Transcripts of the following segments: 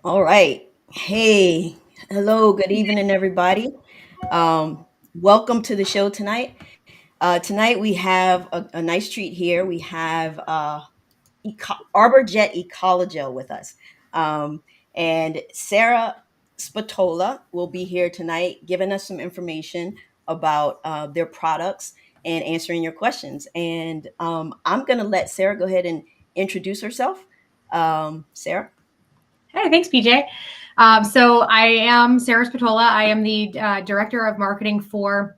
All right. Hey, hello, good evening, everybody. Welcome to the show tonight. Tonight we have a nice treat here. We have Arbor Jet Ecologel with us. Um, and Sarah Spatola will be here tonight giving us some information about their products and answering your questions. And I'm going to let Sarah go ahead and introduce herself. Sarah? Hey, thanks, PJ. So I am Sarah Spatola. I am the director of marketing for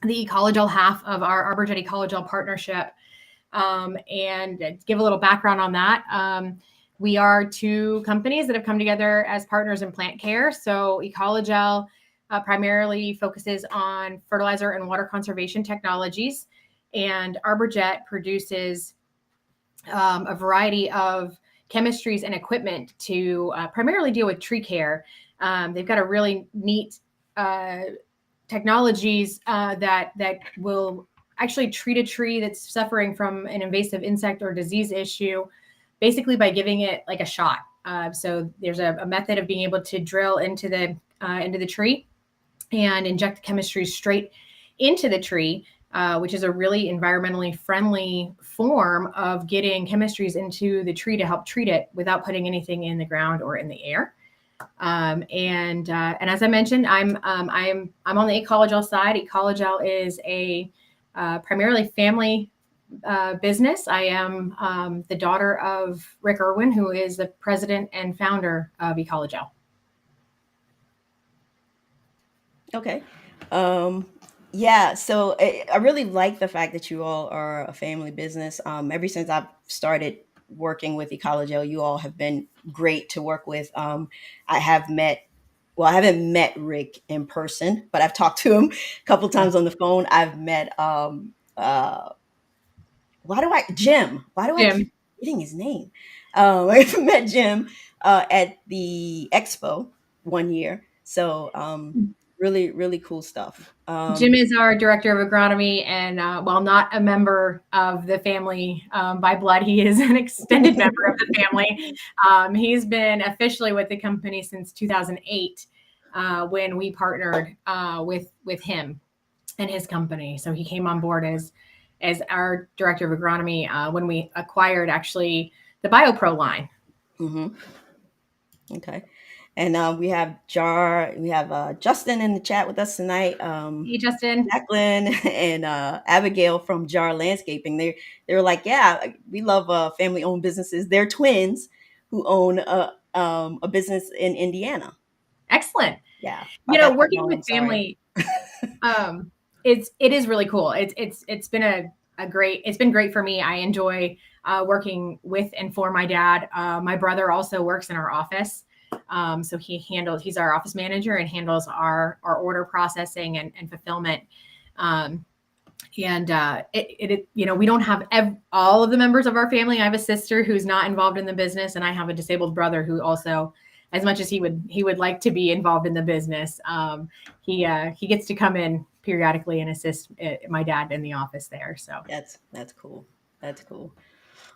the Ecologel half of our ArborJet Ecologel partnership. And give a little background on that. We are two companies that have come together as partners in plant care. So Ecologel primarily focuses on fertilizer and water conservation technologies, and ArborJet produces a variety of chemistries and equipment to primarily deal with tree care. They've got a really neat technologies that will actually treat a tree that's suffering from an invasive insect or disease issue, basically by giving it like a shot. So there's a method of being able to drill into the tree and inject the chemistry straight into the tree, which is a really environmentally friendly form of getting chemistries into the tree to help treat it without putting anything in the ground or in the air. And as I mentioned, I'm on the Ecologel side. Ecologel is a primarily family business. I am the daughter of Rick Irwin, who is the president and founder of Ecologel. Okay. Um, yeah, so I really like the fact that you all are a family business. Ever since I've started working with Ecologel, you all have been great to work with. I have met, well, I haven't met Rick in person, but I've talked to him a couple times on the phone. I've met, Jim. Why do I keep Jim. forgetting his name? I've met Jim at the expo one year. So really, really cool stuff. Jim is our director of agronomy, and while not a member of the family by blood, he is an extended member of the family. He's been officially with the company since 2008, when we partnered with him and his company. So he came on board as our director of agronomy when we acquired actually the BioPro line. hmm Okay. And we have Justin in the chat with us tonight. Hey, Justin. Jacqueline and Abigail from Jar Landscaping. They were like, yeah, we love family owned businesses. They're twins who own a business in Indiana. Excellent. Yeah, about that part, Working no, with I'm sorry. family, um, it is really cool. It's been it's been great for me. I enjoy working with and for my dad. My brother also works in our office. So he's our office manager and handles our order processing and fulfillment. Um, and we don't have all of the members of our family. I have a sister who's not involved in the business, and I have a disabled brother who also, as much as he would like to be involved in the business, he gets to come in periodically and assist my dad in the office there. So That's cool. That's cool.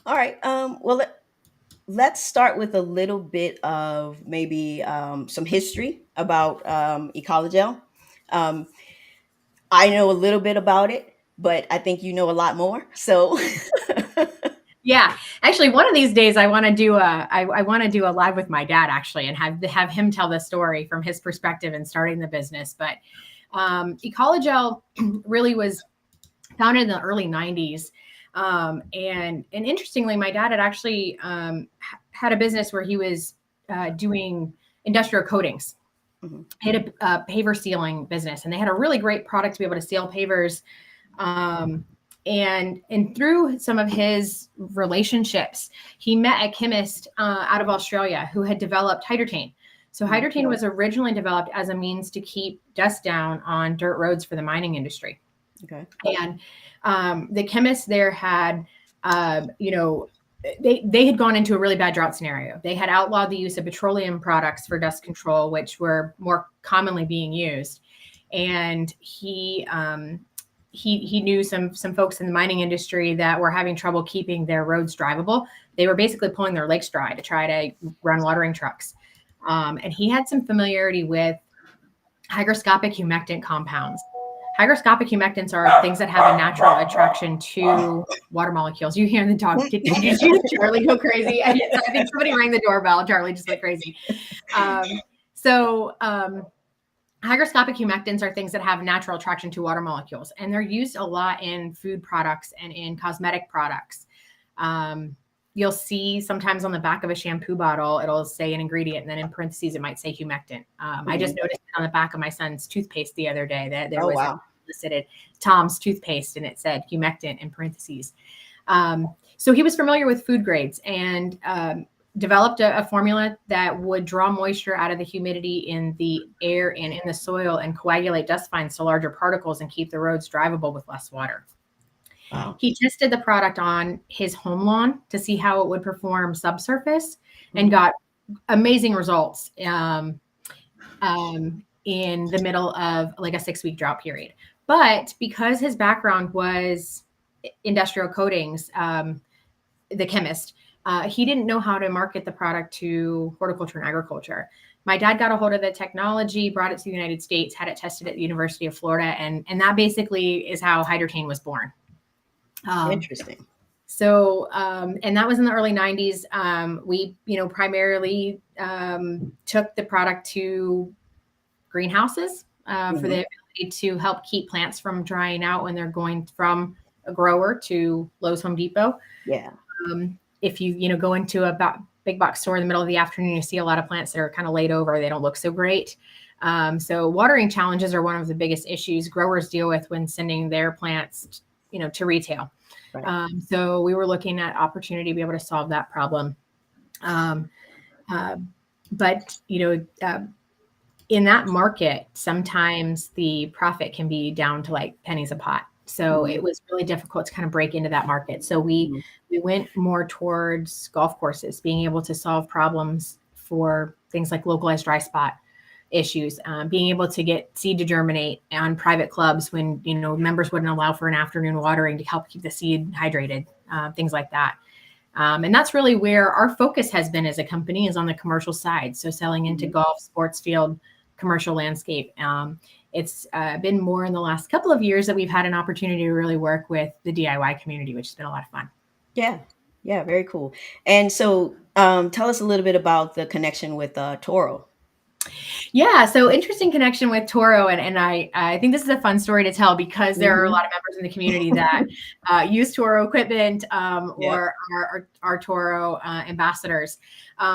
All right. Well, let's start with a little bit of maybe some history about Ecologel. Um, I know a little bit about it, but I think you know a lot more. So, yeah, actually, one of these days I want to do I want to do a live with my dad actually, and have him tell the story from his perspective in starting the business. But Ecologel really was founded in the early 90s. And interestingly, my dad had actually had a business where he was doing industrial coatings. mhm, He had a paver sealing business, and they had a really great product to be able to seal pavers. Um, and through some of his relationships, he met a chemist out of Australia who had developed hydrotane. So mhm, hydrotane was originally developed as a means to keep dust down on dirt roads for the mining industry. okay. And the chemists there had, they had gone into a really bad drought scenario. They had outlawed the use of petroleum products for dust control, which were more commonly being used. And he knew some folks in the mining industry that were having trouble keeping their roads drivable. They were basically pulling their lakes dry to try to run watering trucks. And he had some familiarity with hygroscopic humectant compounds. Hygroscopic humectants are things that have a natural attraction to water molecules. You hear the dog. Did you hear Charlie go crazy? I think somebody rang the doorbell. Charlie just went crazy. Hygroscopic humectants are things that have natural attraction to water molecules, and they're used a lot in food products and in cosmetic products. You'll see sometimes on the back of a shampoo bottle, it'll say an ingredient, and then in parentheses, it might say humectant. I just noticed it on the back of my son's toothpaste the other day that there was listed Tom's toothpaste, and it said humectant in parentheses. So he was familiar with food grades and developed a formula that would draw moisture out of the humidity in the air and in the soil and coagulate dust fines to larger particles and keep the roads drivable with less water. Wow. He tested the product on his home lawn to see how it would perform subsurface and got amazing results in the middle of like a 6-week drought period. But because his background was industrial coatings, the chemist, he didn't know how to market the product to horticulture and agriculture. My dad got a hold of the technology, brought it to the United States, had it tested at the University of Florida, and that basically is how Hydrotain was born. Interesting. So, and that was in the early 90s. We, primarily took the product to greenhouses for the ability to help keep plants from drying out when they're going from a grower to Lowe's, Home Depot. Yeah. If you go into a big box store in the middle of the afternoon, you see a lot of plants that are kind of laid over. They don't look so great. So watering challenges are one of the biggest issues growers deal with when sending their plants, to retail. Right. So we were looking at opportunity to be able to solve that problem. But in that market, sometimes the profit can be down to like pennies a pot. So it was really difficult to kind of break into that market. So we went more towards golf courses, being able to solve problems for things like localized dry spot issues, being able to get seed to germinate on private clubs when, members wouldn't allow for an afternoon watering to help keep the seed hydrated, things like that. And that's really where our focus has been as a company, is on the commercial side. So selling into golf, sports field, commercial landscape. It's been more in the last couple of years that we've had an opportunity to really work with the DIY community, which has been a lot of fun. Yeah. Yeah. Very cool. And so tell us a little bit about the connection with Toro. Yeah. So interesting connection with Toro. And I think this is a fun story to tell because there are a lot of members in the community that use Toro equipment or are Toro ambassadors.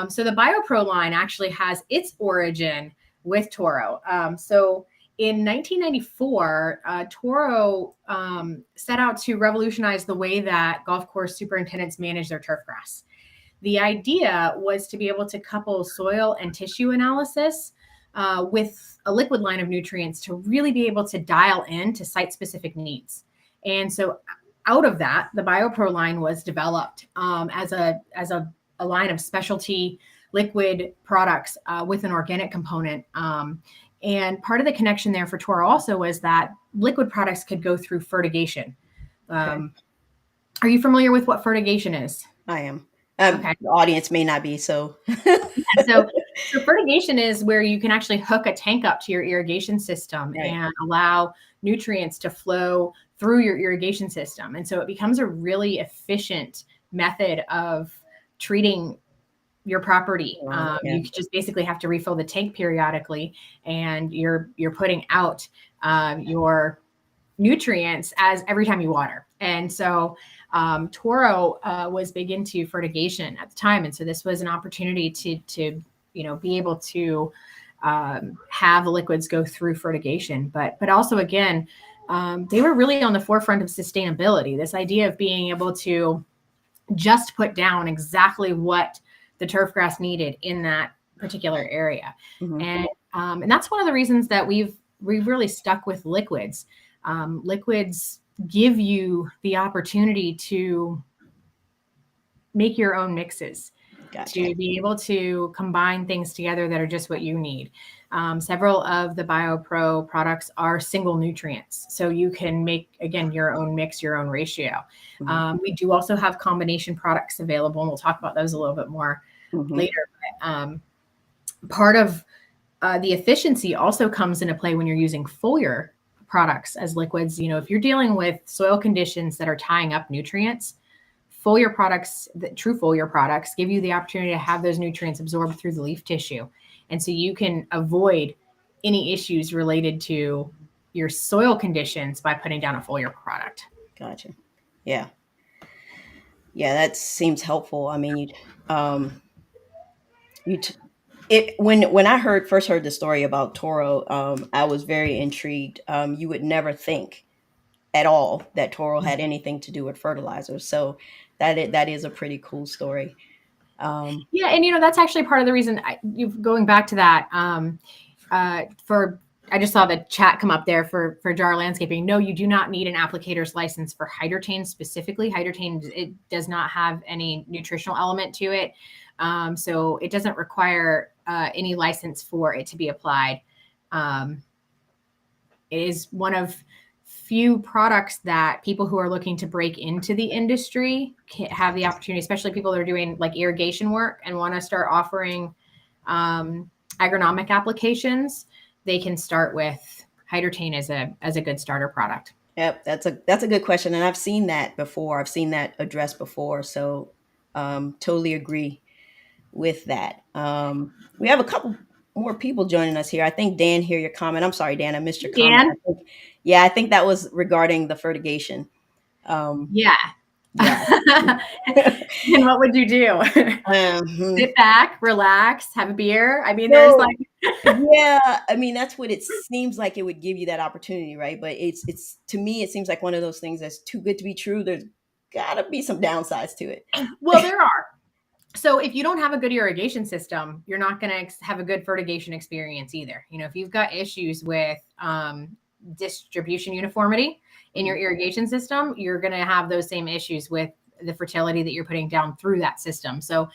So the BioPro line actually has its origin with Toro. So in 1994, Toro set out to revolutionize the way that golf course superintendents manage their turf grass. The idea was to be able to couple soil and tissue analysis with a liquid line of nutrients to really be able to dial in to site-specific needs. And so out of that, the BioPro line was developed as a line of specialty liquid products with an organic component. And part of the connection there for Toro also was that liquid products could go through fertigation. Are you familiar with what fertigation is? I am. Okay. The audience may not be, so. So fertigation is where you can actually hook a tank up to your irrigation system and allow nutrients to flow through your irrigation system. And so it becomes a really efficient method of treating your property. You just basically have to refill the tank periodically, and you're putting out your nutrients as every time you water. And so Toro was big into fertigation at the time, and so this was an opportunity to be able to have the liquids go through fertigation, but also again they were really on the forefront of sustainability. This idea of being able to just put down exactly what the turf grass needed in that particular area. And that's one of the reasons that we've really stuck with liquids. Liquids give you the opportunity to make your own mixes, to be able to combine things together that are just what you need. Several of the BioPro products are single nutrients, so you can make, again, your own mix, your own ratio. We do also have combination products available, and we'll talk about those a little bit more later. part of the efficiency also comes into play when you're using foliar products as liquids. If you're dealing with soil conditions that are tying up nutrients, foliar products, the true foliar products, give you the opportunity to have those nutrients absorbed through the leaf tissue. And so you can avoid any issues related to your soil conditions by putting down a foliar product. Gotcha. Yeah. Yeah, that seems helpful. I mean, you it when I first heard the story about Toro, I was very intrigued. You would never think at all that Toro had anything to do with fertilizer. So that is a pretty cool story. Yeah, and that's actually part of the reason going back to that. For I just saw the chat come up there for Jar Landscaping. No, you do not need an applicator's license for hydrotane specifically. Hydrotane, it does not have any nutritional element to it, so it doesn't require any license for it to be applied. It is one of few products that people who are looking to break into the industry have the opportunity, especially people that are doing like irrigation work and want to start offering agronomic applications. They can start with hydrotane as a good starter product. Yep, that's a good question, and I've seen that before. I've seen that addressed before, so totally agree with that. We have a couple more people joining us here. I think Dan, hear your comment. I'm sorry, Dan, I missed your comment. Dan? Yeah, I think that was regarding the fertigation. Yeah. Yeah. And what would you do? Sit back, relax, have a beer. I mean, there's like yeah, I mean that's what it seems like. It would give you that opportunity, right? But it's to me it seems like one of those things that's too good to be true. There's gotta be some downsides to it. Well, there are. So if you don't have a good irrigation system, you're not going to have a good fertigation experience either. If you've got issues with distribution uniformity in your irrigation system, you're going to have those same issues with the fertility that you're putting down through that system. So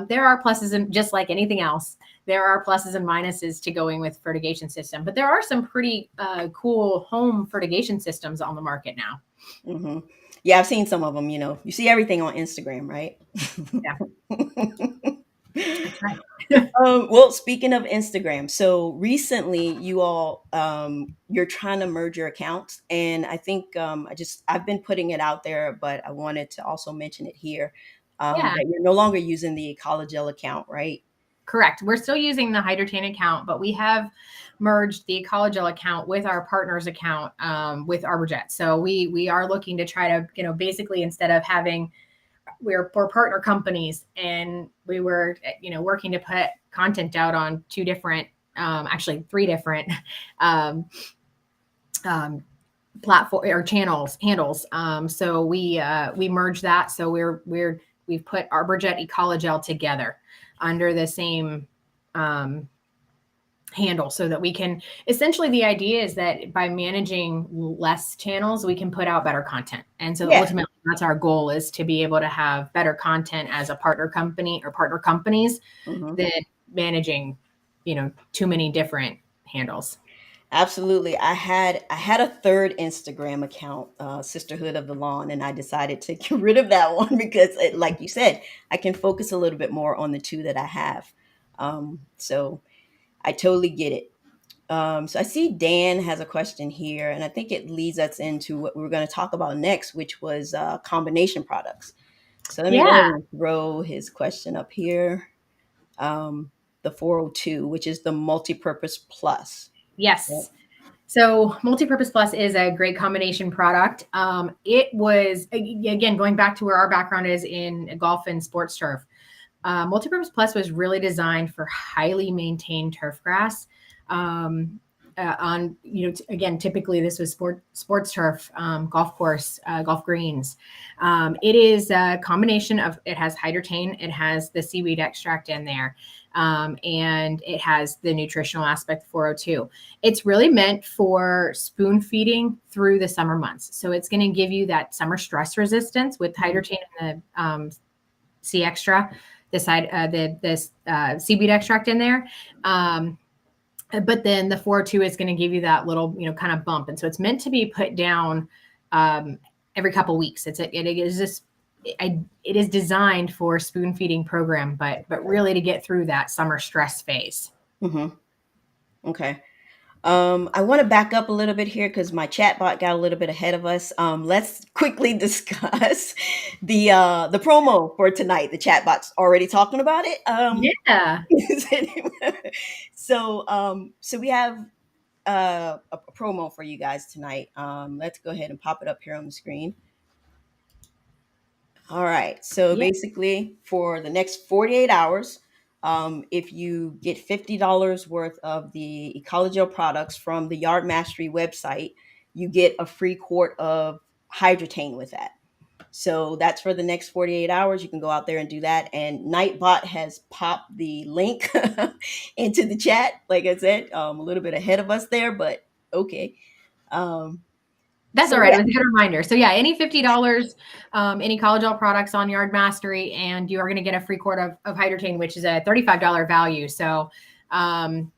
there are pluses, and just like anything else, there are pluses and minuses to going with fertigation system. But there are some pretty cool home fertigation systems on the market now. Mm-hmm. Yeah, I've seen some of them. You see everything on Instagram, right? Yeah. That's right. Well, speaking of Instagram, so recently you all you're trying to merge your accounts, and I think I've been putting it out there, but I wanted to also mention it here Yeah. that you're no longer using the Ecologel account, right? Correct. We're still using the hydrotane account, but we have merged the Ecologel account with our partner's account with ArborJet. So we are looking to try to, basically instead of having, we're partner companies, and we were, working to put content out on two different, actually three different platform or handles. So we merged that. So we've put ArborJet Ecologel together under the same handle, so that we can, essentially the idea is that by managing less channels, we can put out better content. And so ultimately that's our goal, is to be able to have better content as a partner company or partner companies than managing, too many different handles. Absolutely. I had a third Instagram account, Sisterhood of the Lawn, and I decided to get rid of that one because, like you said, I can focus a little bit more on the two that I have. So I totally get it. So I see Dan has a question here, and I think it leads us into what we were going to talk about next, which was combination products. So let me go ahead and throw his question up here. The 402, which is the multipurpose plus. Yes. Yep. So Multipurpose Plus is a great combination product. It was, again, going back to where our background is in golf and sports turf. Multipurpose Plus was really designed for highly maintained turf grass. On, again, typically this was sports turf, golf course, golf greens. It is a combination of, it has hydrotane, it has the seaweed extract in there, and it has the nutritional aspect, 402. It's really meant for spoon feeding through the summer months. So it's going to give you that summer stress resistance with hydrotane and the C extra, the seaweed extract in there. But then the 402 is going to give you that little, kind of bump. And so it's meant to be put down every couple of weeks. It is this it is designed for spoon feeding program, but really to get through that summer stress phase. Mm-hmm. Okay. I want to back up a little bit here because my chatbot got a little bit ahead of us. Let's quickly discuss the promo for tonight. The chatbot's already talking about it. Yeah. So we have a promo for you guys tonight. Let's go ahead and pop it up here on the screen. All right. So Yeah. basically, for the next 48 hours, if you get $50 worth of the Ecologel products from the Yard Mastery website, you get a free quart of hydrotane with that. So that's for the next 48 hours. You can go out there and do that. And Nightbot has popped the link into the chat. Like I said, a little bit ahead of us there, but okay. Um, That's so all right. It yeah. was a good reminder. So yeah, any $50, any Ecologel products on Yard Mastery, and you are going to get a free quart of hydrotane, which is a $35 value. So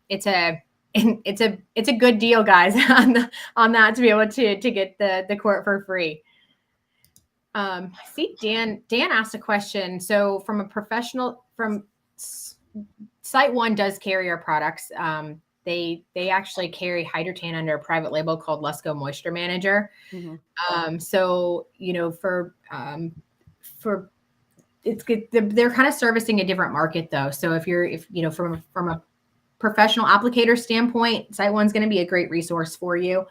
it's a it's a good deal, guys, on that to be able to get the quart for free. I see Dan asked a question. So from a professional, from Site One does carry our products. They actually carry hydrotane under a private label called Let's Go Moisture Manager. Mm-hmm. So for it's good. They're kind of servicing a different market though. So if from a professional applicator standpoint, Site One's going to be a great resource for you.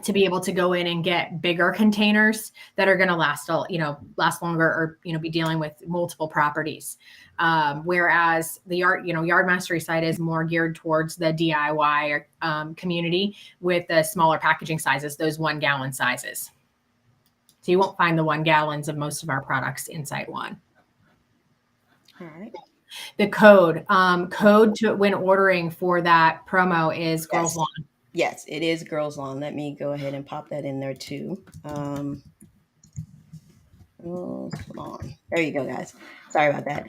To be able to go in and get bigger containers that are going to last longer, or be dealing with multiple properties. Whereas the Yard Mastery side is more geared towards the DIY community with the smaller packaging sizes, those 1 gallon sizes. So you won't find the 1 gallons of most of our products in Site One. All right. The code to when ordering for that promo is Girls Lawn. Yes, it is Girls Lawn. Let me go ahead and pop that in there too. Girls Lawn. There you go, guys. Sorry about that.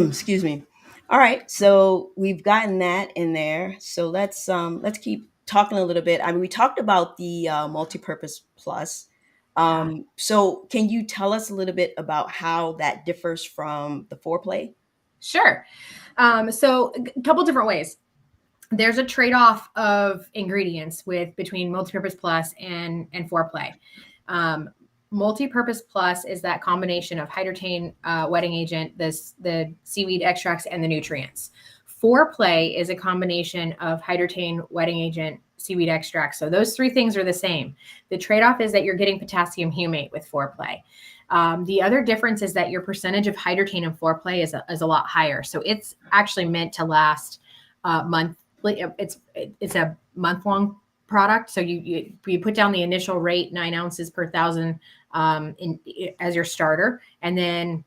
Excuse me. All right, so we've gotten that in there. So let's keep talking a little bit. I mean, we talked about the multi-purpose plus. So can you tell us a little bit about how that differs from the foreplay? Sure. So a couple different ways. There's a trade-off of ingredients between multi-purpose plus and foreplay. Multi-purpose plus is that combination of hydrotane, wetting agent, the seaweed extracts, and the nutrients. Foreplay is a combination of hydrotane, wetting agent, seaweed extract. So those 3 things are the same. The trade-off is that you're getting potassium humate with foreplay. The other difference is that your percentage of hydrotane in foreplay is a lot higher. So it's actually meant to last month. It's a month-long product. So you put down the initial rate, 9 ounces per 1,000 as your starter. And then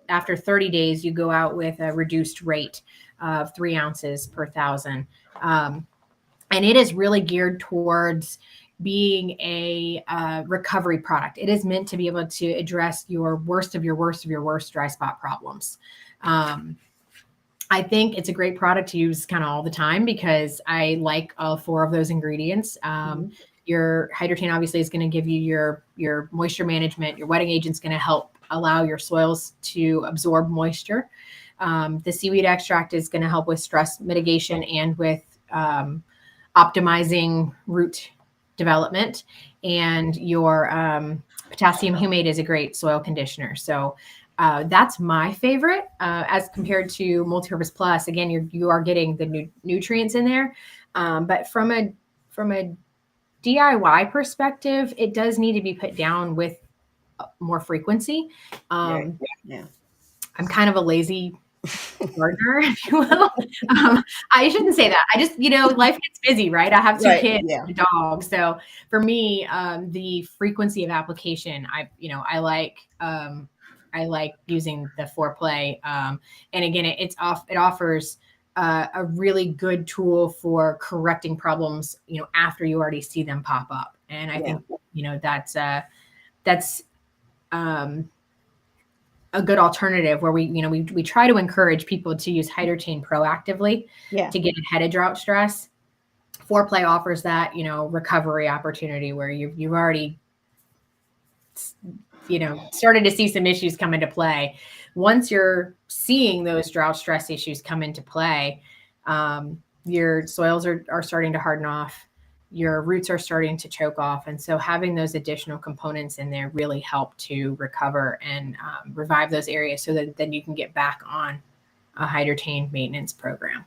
after 30 days, you go out with a reduced rate of 3 ounces per 1,000. And it is really geared towards being a recovery product. It is meant to be able to address your worst of your worst dry spot problems. I think it's a great product to use kind of all the time because I like all 4 of those ingredients. Your hydrotane obviously is going to give you your moisture management. Your wetting agent's going to help allow your soils to absorb moisture. The seaweed extract is going to help with stress mitigation and with optimizing root development. And your potassium humate is a great soil conditioner. So that's my favorite as compared to multi-purpose plus. Again, you are getting the nutrients in there, but from a DIY perspective, it does need to be put down with more frequency. Yeah. I'm kind of a lazy gardener, if you will. I shouldn't say that. I just, life gets busy, right? I have 2 kids, and a dog. So for me, the frequency of application, I like using the foreplay. And again, it offers a really good tool for correcting problems, after you already see them pop up. And I think, that's a good alternative where we try to encourage people to use hydrotane proactively to get ahead of drought stress. Foreplay offers that, recovery opportunity where you've already started to see some issues come into play. Once you're seeing those drought stress issues come into play, your soils are starting to harden off, your roots are starting to choke off. And so having those additional components in there really help to recover and revive those areas so that then you can get back on a hydrotain maintenance program.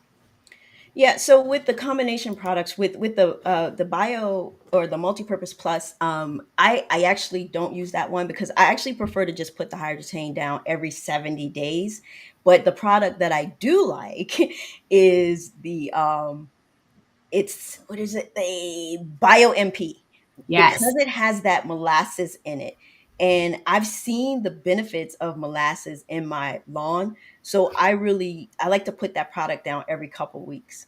Yeah, so with the combination products, with the bio or the multipurpose plus, I actually don't use that one because I actually prefer to just put the hydrotain down every 70 days. But the product that I do like is the it's what is it? The Bio MP, because Yes. it has that molasses in it. And I've seen the benefits of molasses in my lawn. So I like to put that product down every couple weeks.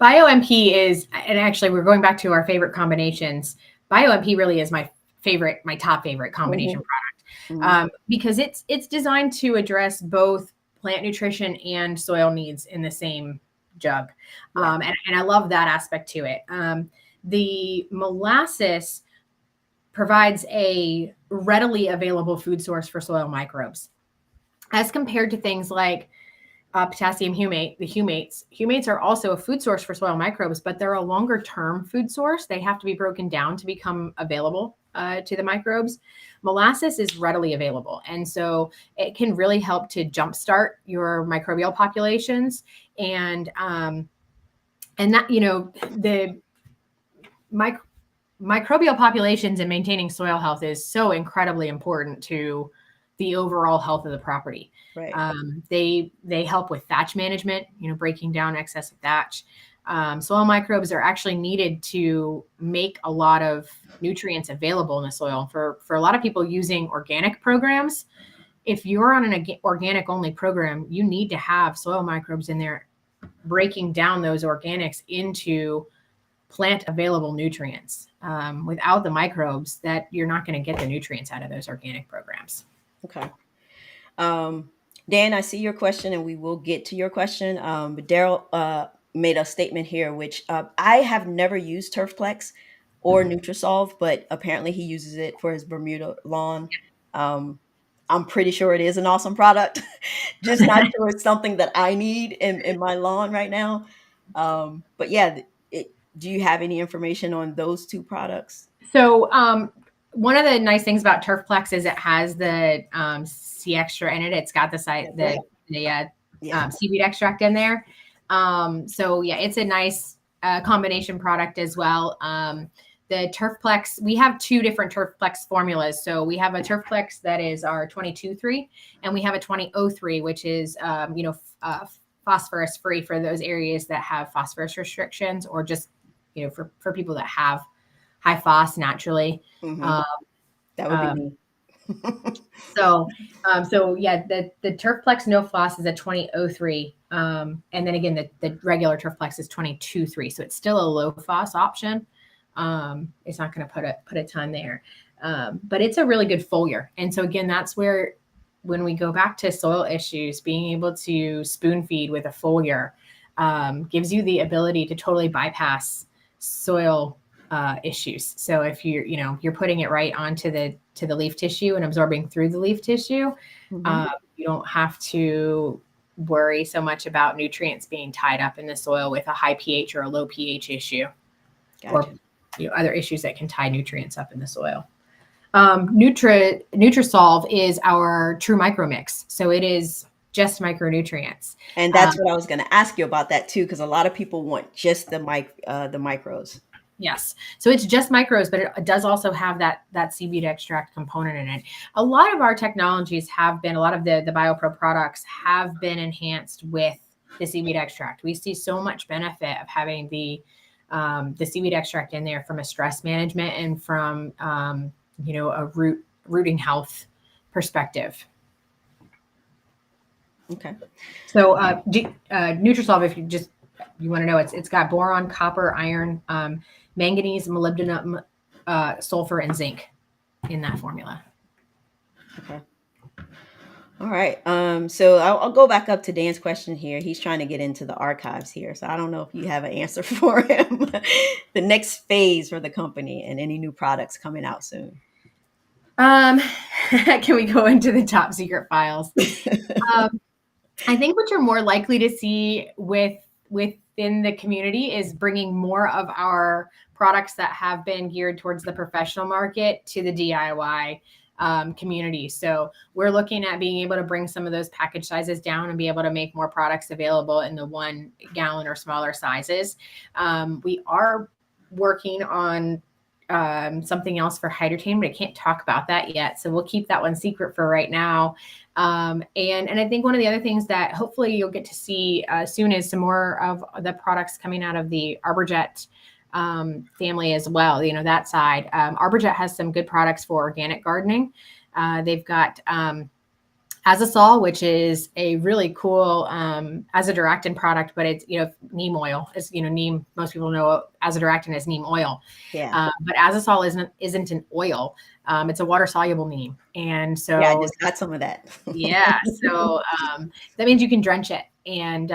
BioMP is, and actually we're going back to our favorite combinations. BioMP really is my top favorite combination Mhm, product, mhm. because it's designed to address both plant nutrition and soil needs in the same jug. Yeah. And I love that aspect to it. The molasses provides a readily available food source for soil microbes as compared to things like potassium humate, the humates. Humates are also a food source for soil microbes, but they're a longer term food source. They have to be broken down to become available to the microbes. Molasses is readily available. And so it can really help to jumpstart your microbial populations. And that, the microbial populations and maintaining soil health is so incredibly important to the overall health of the property. Right. They help with thatch management, breaking down excessive thatch. Soil microbes are actually needed to make a lot of nutrients available in the soil. For a lot of people using organic programs, if you're on an organic only program, you need to have soil microbes in there breaking down those organics into plant available nutrients. Without the microbes, that you're not going to get the nutrients out of those organic programs. Okay. Dan, I see your question, and we will get to your question. But Daryl made a statement here, which I have never used TurfPlex or Nutrisol, but apparently he uses it for his Bermuda lawn. Um, I'm pretty sure it is an awesome product. Just not sure it's something that I need in my lawn right now. But yeah, do you have any information on those two products? So one of the nice things about TurfPlex is it has the C extra in it. It's got the site That's right. Yeah. seaweed extract in there. So yeah, it's a nice combination product as well. The TurfPlex, we have two different TurfPlex formulas. So we have a TurfPlex that is our 22-3, and we have a 20-03, which is phosphorus free for those areas that have phosphorus restrictions, or just for people that have high phos naturally. Hmm. Um, That would be um, me. so yeah, the TurfPlex no phos is a 20-03, and then again the regular TurfPlex is 22-3, so it's still a low phos option. It's not going to put a ton there, but it's a really good foliar. And so again, that's where when we go back to soil issues, being able to spoon feed with a foliar gives you the ability to totally bypass soil issues. So if you're putting it right onto the leaf tissue and absorbing through the leaf tissue, Hmm. you don't have to worry so much about nutrients being tied up in the soil with a high pH or a low pH issue, or Gotcha. other issues that can tie nutrients up in the soil. Nutrisolve is our true micro mix, so it is just micronutrients. And that's what I was going to ask you about that too, because a lot of people want just the micros. Yes. So it's just micros, but it does also have that seaweed extract component in it. A lot of our technologies have been, a lot of the BioPro products have been enhanced with the seaweed extract. We see so much benefit of having the seaweed extract in there from a stress management and from a rooting health perspective. Okay. So Nutrisolve, if you want to know, it's got boron, copper, iron, manganese, molybdenum, sulfur, and zinc in that formula. Okay. All right. So I'll go back up to Dan's question here. He's trying to get into the archives here. So I don't know if you have an answer for him. The next phase for the company and any new products coming out soon. Um, can we go into the top secret files? I think what you're more likely to see within the community is bringing more of our products that have been geared towards the professional market to the DIY community. So we're looking at being able to bring some of those package sizes down and be able to make more products available in the 1 gallon or smaller sizes. We are working on something else for hydrogen, but I can't talk about that yet. So we'll keep that one secret for right now. And I think one of the other things that hopefully you'll get to see soon is some more of the products coming out of the ArborJet family as well. You know, that side. ArborJet has some good products for organic gardening. They've got Azosol, which is a really cool azadirachtin product, but it's, you know, neem oil. It's, you know, neem, most people know azadirachtin as neem oil. Yeah. But Azosol isn't an oil. It's a water soluble neem. And so Yeah, I just got some of that. yeah. So that means you can drench it. And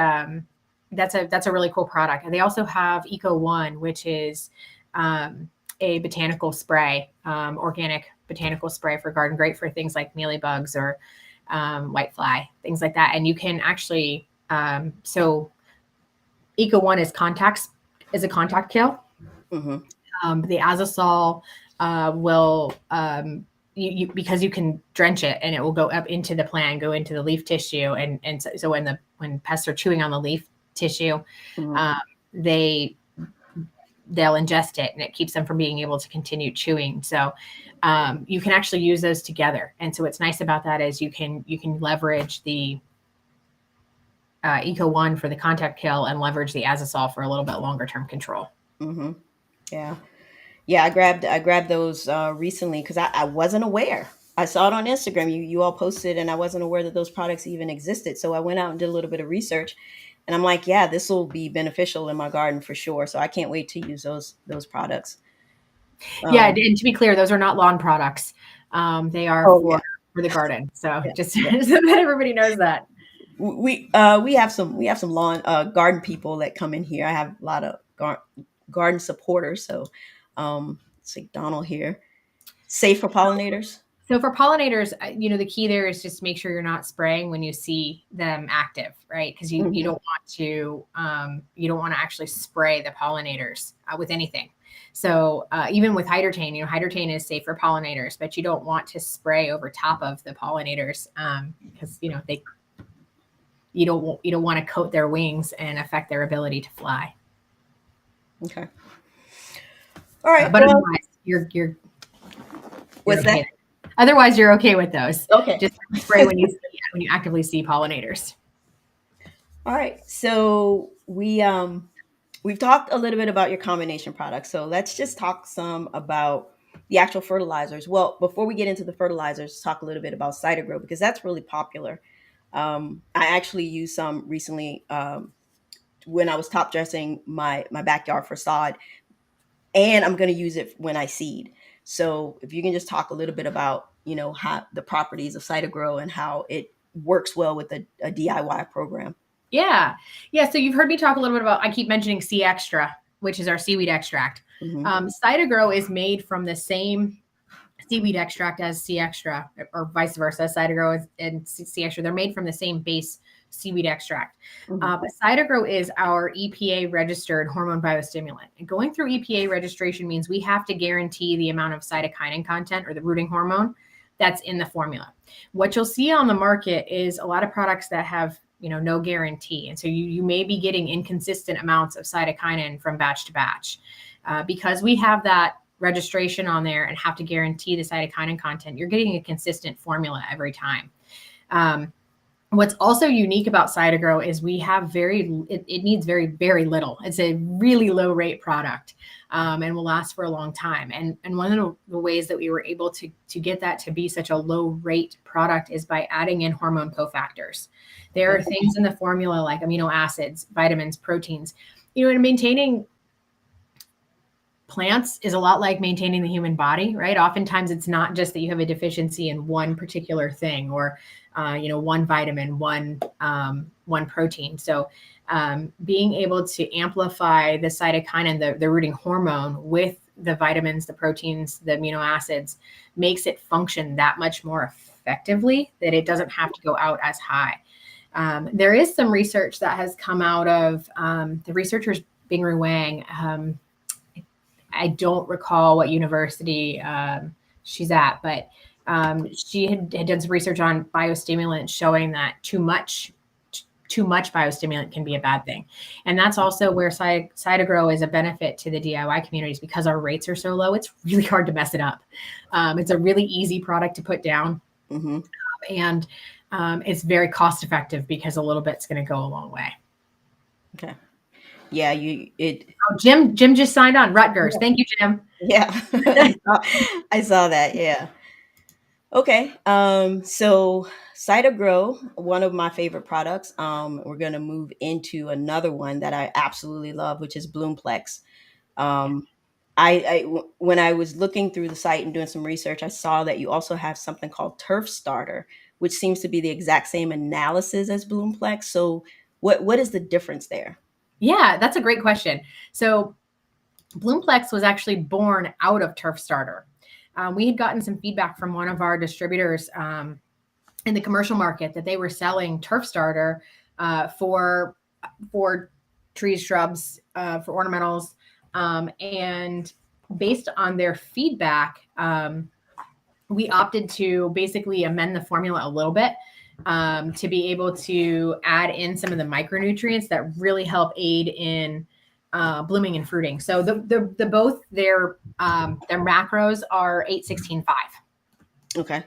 that's a really cool product. And they also have Eco One, which is a botanical spray, organic botanical spray for garden, great for things like mealybugs or whitefly, things like that. And you can actually, so Eco One is a contact kill. Mm-hmm. The Azosol will, because you can drench it and it will go up into the plant, go into the leaf tissue. And so when pests are chewing on the leaf tissue, Mm-hmm. they'll ingest it and it keeps them from being able to continue chewing. So you can actually use those together. And so what's nice about that is you can leverage the Eco One for the contact kill and leverage the Azosol for a little bit longer term control. Mm-hmm. Yeah. Yeah, I grabbed those recently because I wasn't aware. I saw it on Instagram. You all posted, and I wasn't aware that those products even existed. So I went out and did a little bit of research, and I'm like, yeah, this will be beneficial in my garden for sure. So I can't wait to use those products. Yeah, and to be clear, those are not lawn products. They are for the garden. So just so that everybody knows that. We have some lawn garden people that come in here. I have a lot of garden supporters. So it's like Donald here. Safe for pollinators. So for pollinators, you know, the key there is just make sure you're not spraying when you see them active, right? Because you don't want to actually spray the pollinators with anything. So even with hydrogen, you know, hydrogen is safe for pollinators, but you don't want to spray over top of the pollinators because you know you don't want to coat their wings and affect their ability to fly. Okay. All right. But otherwise, you're what's okay. that? Otherwise, you're okay with those. Okay. Just spray when you actively see pollinators. All right. So we've talked a little bit about your combination products. So let's just talk some about the actual fertilizers. Well, before we get into the fertilizers, talk a little bit about CytoGrow because that's really popular. I actually used some recently when I was top dressing my backyard facade, and I'm going to use it when I seed. So if you can just talk a little bit about, you know, how the properties of CytoGrow and how it works well with a DIY program. Yeah. So you've heard me talk a little bit about, I keep mentioning C Extra, which is our seaweed extract. CytoGrow is made from the same seaweed extract as C Extra, or vice versa. CytoGrow and C Extra, they're made from the same base seaweed extract. But CytoGrow is our EPA registered hormone biostimulant. And going through EPA registration means we have to guarantee the amount of cytokinin content or the rooting hormone that's in the formula. What you'll see on the market is a lot of products that have, you know, no guarantee. And so you may be getting inconsistent amounts of cytokinin from batch to batch. Because we have that registration on there and have to guarantee the cytokinin content, you're getting a consistent formula every time. What's also unique about CytoGrow is we have it needs very, very little. It's a really low rate product and will last for a long time. And one of the ways that we were able to get that to be such a low rate product is by adding in hormone cofactors. There are things in the formula like amino acids, vitamins, proteins, you know, and maintaining plants is a lot like maintaining the human body, right? Oftentimes it's not just that you have a deficiency in one particular thing or, you know, one vitamin, one protein. So being able to amplify the cytokinin, the rooting hormone with the vitamins, the proteins, the amino acids, makes it function that much more effectively, that it doesn't have to go out as high. There is some research that has come out of the researchers Bingru Wang. I don't recall what university she's at, but she had done some research on biostimulants showing that too much biostimulant can be a bad thing. And that's also where CytoGrow is a benefit to the DIY communities, because our rates are so low. It's really hard to mess it up. It's a really easy product to put down. Mm-hmm. And it's very cost effective because a little bit's going to go a long way. Okay. Yeah, Oh, Jim just signed on. Rutgers. Thank you, Jim. Yeah. I saw that. Yeah. Okay. So CytoGrow, one of my favorite products. We're gonna move into another one that I absolutely love, which is BloomPlex. Um, when I was looking through the site and doing some research, I saw that you also have something called Turf Starter, which seems to be the exact same analysis as BloomPlex. So what is the difference there? Yeah, that's a great question. So BloomPlex was actually born out of Turf Starter. We had gotten some feedback from one of our distributors in the commercial market that they were selling Turf Starter for trees, shrubs, for ornamentals. And based on their feedback, we opted to basically amend the formula a little bit to be able to add in some of the micronutrients that really help aid in blooming and fruiting. So the both their macros are 8-16-5. Okay.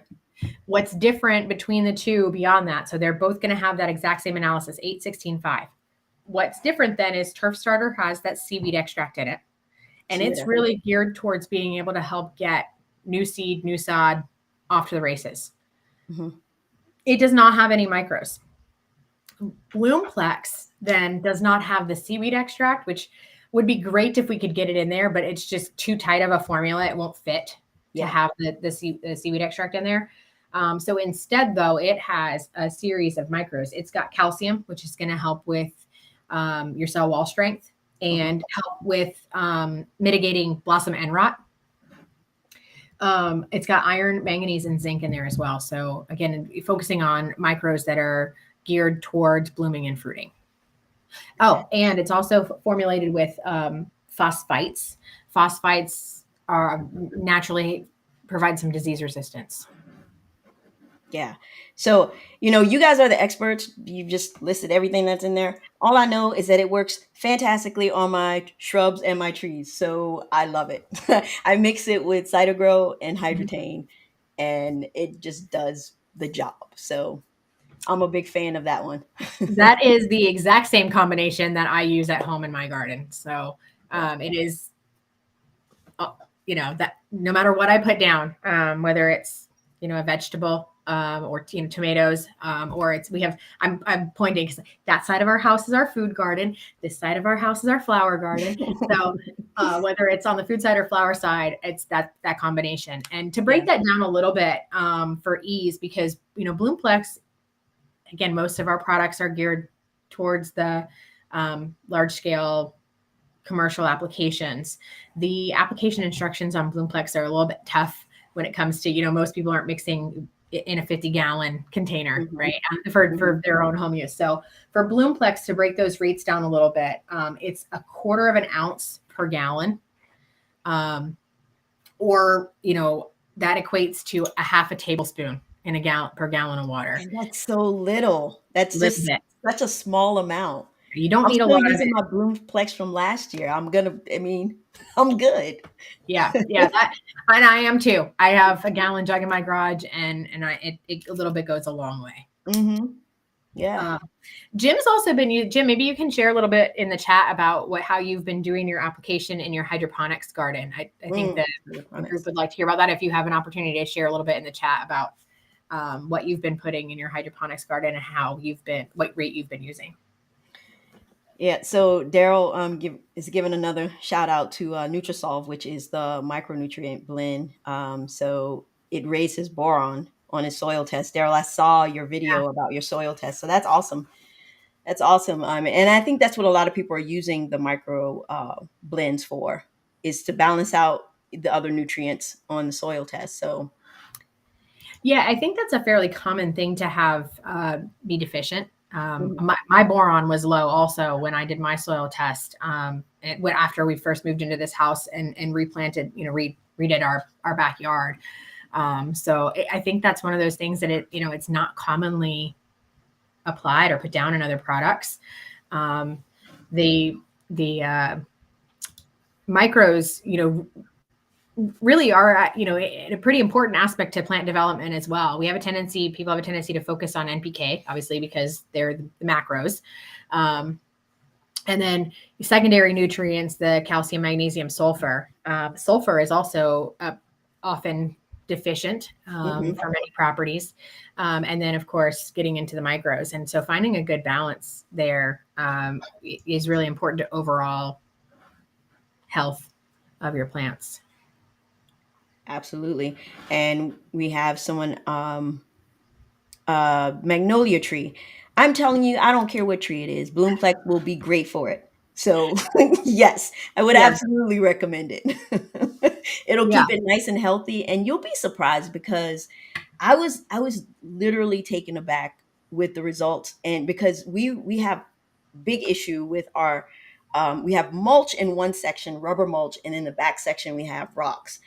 What's different between the two beyond that? So they're both going to have that exact same analysis, 8-16-5. What's different then is Turf Starter has that seaweed extract in it. And it's really geared towards being able to help get new seed, new sod off to the races. Mm-hmm. It does not have any micros. BloomPlex then does not have the seaweed extract, which would be great if we could get it in there, but it's just too tight of a formula. It won't fit to have the seaweed extract in there. So instead, though, it has a series of micros. It's got calcium, which is going to help with your cell wall strength and help with mitigating blossom end rot. It's got iron, manganese, and zinc in there as well. So again, focusing on micros that are geared towards blooming and fruiting. Oh, and it's also formulated with phosphites. Phosphites are naturally provide some disease resistance. Yeah. So, you guys are the experts. You've just listed everything that's in there. All I know is that it works fantastically on my shrubs and my trees. So I love it. I mix it with CytoGrow and Hydrotane, and it just does the job. So I'm a big fan of that one. That is the exact same combination that I use at home in my garden. So it is, that no matter what I put down, whether it's, a vegetable or tomatoes, or I'm pointing because that side of our house is our food garden. This side of our house is our flower garden. So whether it's on the food side or flower side, it's that combination. And to break that down a little bit for ease, because BloomPlex, again, most of our products are geared towards the large scale commercial applications. The application instructions on BloomPlex are a little bit tough when it comes to, most people aren't mixing in a 50-gallon container, right? For their own home use. So for BloomPlex, to break those rates down a little bit, it's 1/4 of an ounce per gallon. Or, that equates to 1/2 tablespoon in per gallon of water. And that's so little. That's just such a small amount. You don't need a lot of it. I'm still using my BloomPlex from last year. I'm good. Yeah. And I am too. I have a gallon jug in my garage, and it a little bit goes a long way. Mm-hmm. Yeah. Jim's also been used. Jim, maybe you can share a little bit in the chat about how you've been doing your application in your hydroponics garden. I think that the group would like to hear about that. If you have an opportunity to share a little bit in the chat about what you've been putting in your hydroponics garden and what rate you've been using. Yeah, so Daryl is giving another shout out to Nutrisol, which is the micronutrient blend. So it raised his boron on his soil test. Daryl, I saw your video about your soil test, so that's awesome. That's awesome. And I think that's what a lot of people are using the micro blends for, is to balance out the other nutrients on the soil test. So Yeah, I think that's a fairly common thing to have be deficient. mhm, My boron was low also when I did my soil test. After we first moved into this house and replanted, redid our backyard. I think that's one of those things that it's not commonly applied or put down in other products. Um, the the micros, really are a pretty important aspect to plant development as well. People have a tendency to focus on NPK, obviously, because they're the macros. And then secondary nutrients, the calcium, magnesium, sulfur. Sulfur is also often deficient mhm, for many properties. And then, of course, getting into the micros. And so finding a good balance there is really important to overall health of your plants. absolutely. And we have someone magnolia tree. I'm telling you, I don't care what tree it is. BloomPlex will be great for it. So yes, I would Yeah. absolutely recommend it. It'll Yeah. keep it nice and healthy, and you'll be surprised because I was literally taken aback with the results, and because we have big issue with our we have mulch in one section, rubber mulch, and in the back section we have rocks.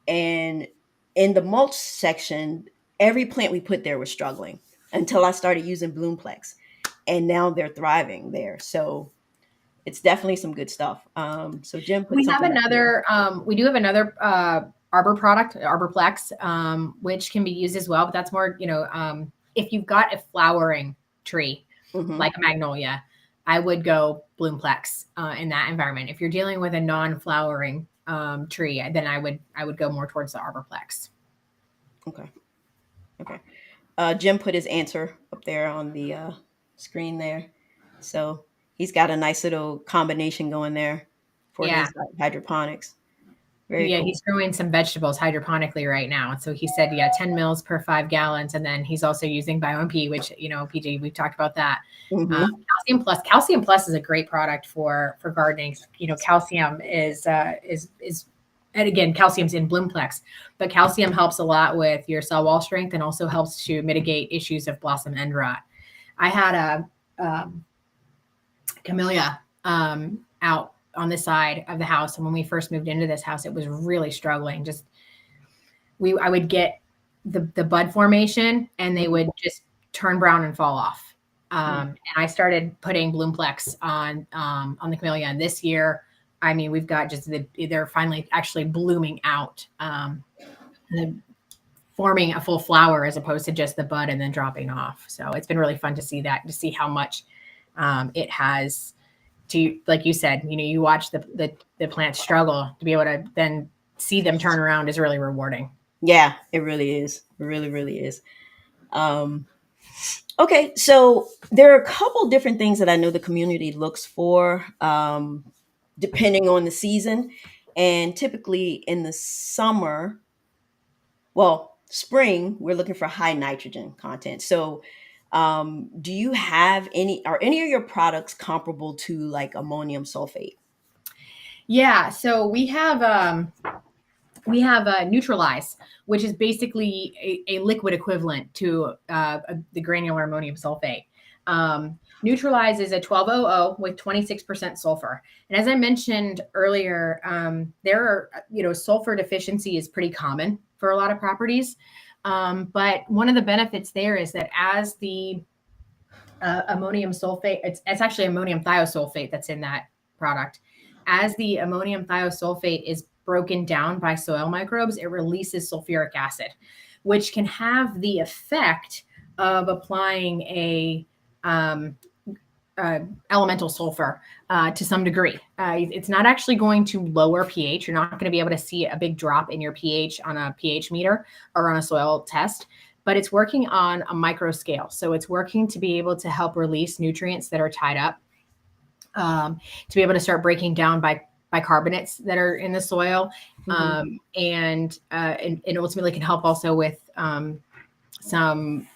And in the mulch section, every plant we put there was struggling until I started using BloomPlex, and now they're thriving there. So it's definitely some good stuff. So Jim put something up here. We do have another arbor product, ArborPlex, which can be used as well, but that's more, if you've got a flowering tree Hmm. like a magnolia, I would go BloomPlex in that environment. If you're dealing with a non-flowering tree, then I would go more towards the ArborPlex. Okay. Okay. Jim put his answer up there on the screen there. So he's got a nice little combination going there for Yeah. his hydroponics. Very Yeah, cool. he's growing some vegetables hydroponically right now. So he said, yeah, 10 mils per 5 gallons. And then he's also using BioMP, which, PG, we've talked about that. Hmm. Calcium Plus is a great product for gardening. Calcium is and again, calcium's in BloomPlex, but calcium helps a lot with your cell wall strength and also helps to mitigate issues of blossom end rot. I had a camellia out on the side of the house, and when we first moved into this house, it was really struggling. I would get the bud formation, and they would just turn brown and fall off. And I started putting BloomPlex on the camellia, and this year, I mean, we've got they're finally actually blooming out, forming a full flower as opposed to just the bud and then dropping off. So it's been really fun to see that, to see how much it has to, like you said, you watch the plants struggle, to be able to then see them turn around is really rewarding. Yeah, it really is. It really, really is. Um, okay, so there are a couple different things that I know the community looks for, depending on the season. And typically in the summer, well, spring, we're looking for high nitrogen content. So, do you have are any of your products comparable to like ammonium sulfate? Yeah, so we have Neutralize, which is basically a liquid equivalent to the granular ammonium sulfate. Neutralize is a 1200 with 26% sulfur. And as I mentioned earlier, there are, sulfur deficiency is pretty common for a lot of properties. But one of the benefits there is that as the ammonium sulfate, it's actually ammonium thiosulfate that's in that product. As the ammonium thiosulfate is broken down by soil microbes, it releases sulfuric acid, which can have the effect of applying elemental sulfur to some degree. It's not actually going to lower pH. You're not going to be able to see a big drop in your pH on a pH meter or on a soil test, but it's working on a micro scale. So it's working to be able to help release nutrients that are tied up, to be able to start breaking down bicarbonates that are in the soil, Hmm. and ultimately can help also with some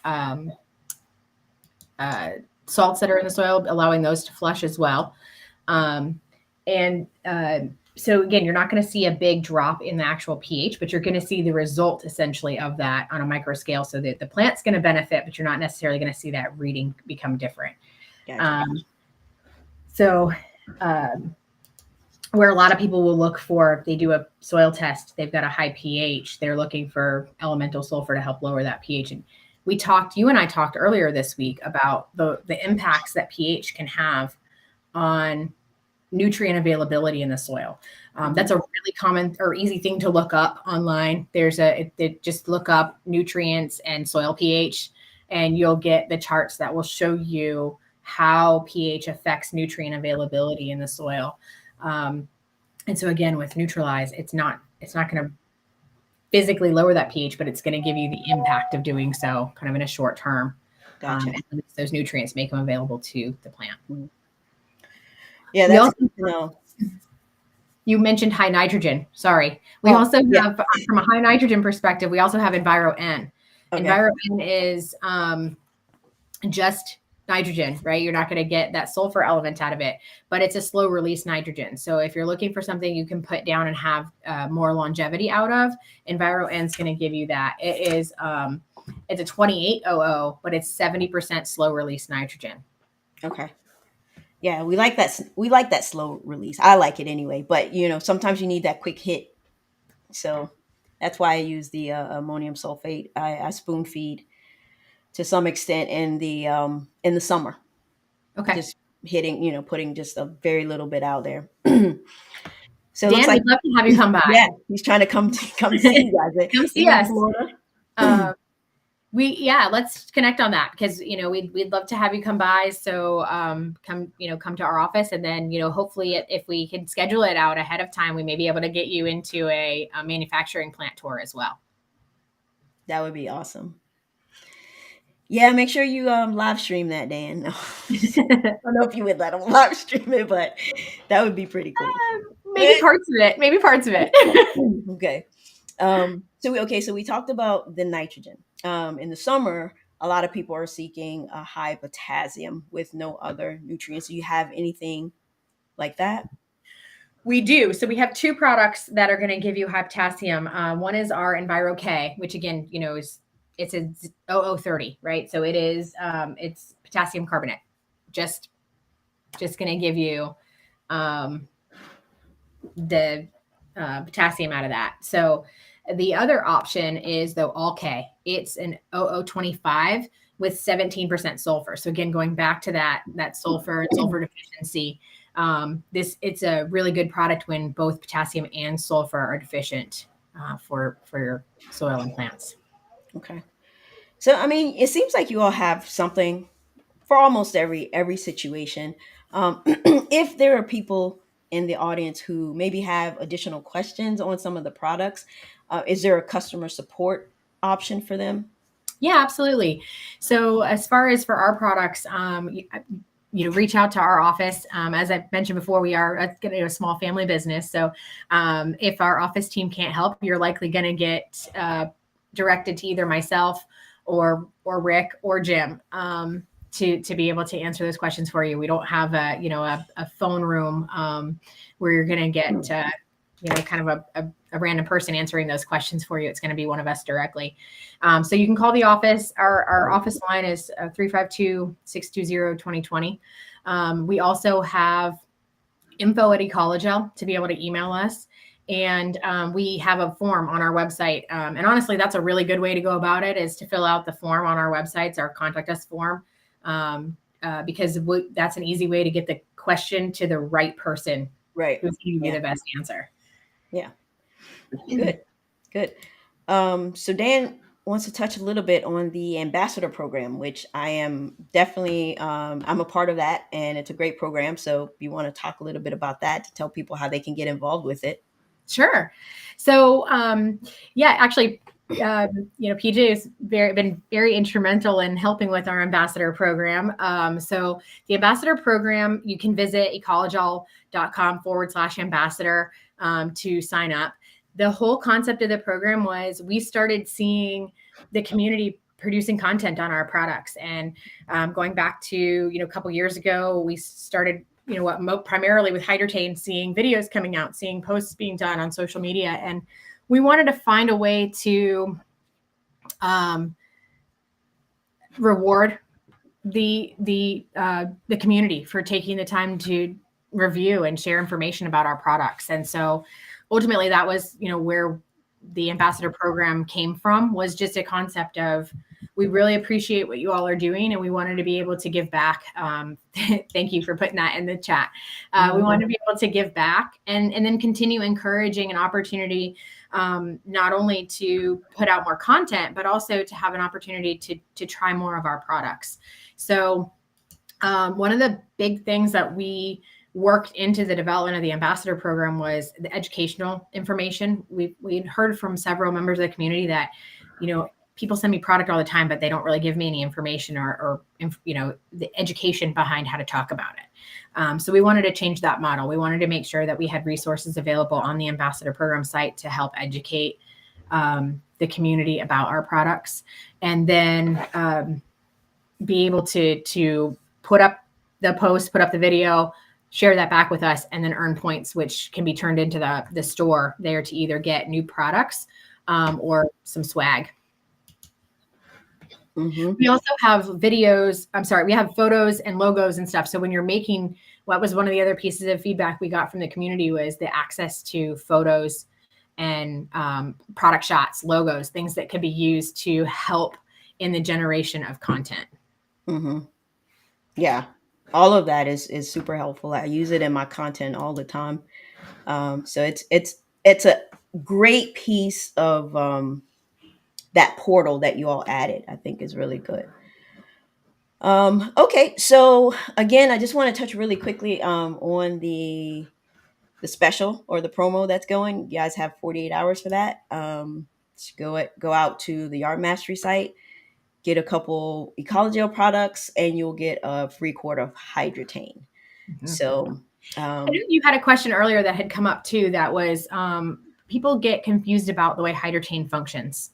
salts that are in the soil, allowing those to flush as well. Um, and So again, you're not going to see a big drop in the actual pH, but you're going to see the result essentially of that on a micro scale, so that the plant's going to benefit, but you're not necessarily going to see that reading become different. Gotcha. So where a lot of people will look for, if they do a soil test, they've got a high pH, they're looking for elemental sulfur to help lower that pH. And you and I talked earlier this week about the impacts that pH can have on nutrient availability in the soil. That's a really common or easy thing to look up online. Just look up nutrients and soil pH, and you'll get the charts that will show you how pH affects nutrient availability in the soil. And so again, with Neutralize, it's not going to physically lower that pH, but it's going to give you the impact of doing so kind of in a short term. Gotcha. And those nutrients make them available to the plant. Yeah, that's good to know. You mentioned high nitrogen. Sorry. We also have, from a high nitrogen perspective, we also have EnviroN. Okay. EnviroN is just nitrogen, right? You're not going to get that sulfur element out of it, but it's a slow release nitrogen. So if you're looking for something you can put down and have more longevity out of, EnviroN is going to give you that. It is, it's a 2800, but it's 70% slow release nitrogen. Okay. Yeah, we like that. We like that slow release. I like it anyway, but sometimes you need that quick hit. So that's why I use the ammonium sulfate. I spoon feed to some extent in the summer. Okay. Just hitting, putting just a very little bit out there. So Dan, we'd love to have you come by. Yeah, he's trying to come see you guys. Come see us. Let's connect on that, because we'd love to have you come by. So come to our office, and then hopefully if we can schedule it out ahead of time, we may be able to get you into a manufacturing plant tour as well. That would be awesome. Yeah, make sure you live stream that, Dan. No. I don't know if you would let them live stream it, but that would be pretty cool. Maybe parts of it. Okay. So we talked about the nitrogen. In the summer, a lot of people are seeking a high potassium with no other nutrients. Do you have anything like that? We do. So we have two products that are going to give you high potassium. One is our EnviroK, which again, it's a 0030, right? So it is, it's potassium carbonate. Just going to give you the potassium out of that. So the other option is the All-K. It's an 0025 with 17% sulfur. So again, going back to that sulfur and sulfur deficiency, it's a really good product when both potassium and sulfur are deficient for your soil and plants. Okay. So, I mean, it seems like you all have something for almost every situation. If there are people in the audience who maybe have additional questions on some of the products, is there a customer support option for them? Yeah, absolutely. So as far as for our products, reach out to our office. As I mentioned before, we are a small family business. So if our office team can't help, you're likely going to get directed to either myself or Rick or Jim to be able to answer those questions for you. We don't have a phone room where you're going to get kind of a random person answering those questions for you. It's going to be one of us directly. So you can call the office. Our office line is 352-620-2020. We also have info@Ecologel to be able to email us. And we have a form on our website. And honestly, that's a really good way to go about it, is to fill out the form on our websites, our contact us form, because that's an easy way to get the question to the right person. Right. Who's going to be the best answer. Yeah. Good. So Dan wants to touch a little bit on the ambassador program, which I am definitely, I'm a part of that, and it's a great program. So if you want to talk a little bit about that to tell people how they can get involved with it. Sure. So, actually, PJ has been very instrumental in helping with our ambassador program. So the ambassador program, you can visit ecologel.com/ambassador to sign up. The whole concept of the program was we started seeing the community producing content on our products. And going back to, a couple years ago, we started primarily with Hydrotane, seeing videos coming out, seeing posts being done on social media. And we wanted to find a way to reward the community for taking the time to review and share information about our products. And so ultimately that was, where the ambassador program came from, was just a concept of, we really appreciate what you all are doing, and we wanted to be able to give back. Thank you for putting that in the chat. We wanted to be able to give back and then continue encouraging an opportunity, not only to put out more content, but also to have an opportunity to try more of our products. So one of the big things that we worked into the development of the ambassador program was the educational information. We'd heard from several members of the community that, people send me product all the time, but they don't really give me any information or the education behind how to talk about it. So we wanted to change that model. We wanted to make sure that we had resources available on the ambassador program site to help educate the community about our products, and then be able to put up the post, put up the video, share that back with us, and then earn points, which can be turned into the store there to either get new products or some swag. We also have videos. We have photos and logos and stuff. So when you're making, what was one of the other pieces of feedback we got from the community was the access to photos and product shots, logos, things that could be used to help in the generation of content. Yeah, all of that is super helpful. I use it in my content all the time. So it's a great piece of that portal that you all added. I think is really good. Okay, so again, I just want to touch really quickly on the special or the promo that's going. You guys have 48 hours for that. Go out to the Yard Mastery site, get a couple Ecologel products, and you'll get a free quart of Hydrotane. So I know you had a question earlier that had come up too, that was people get confused about the way Hydrotane functions.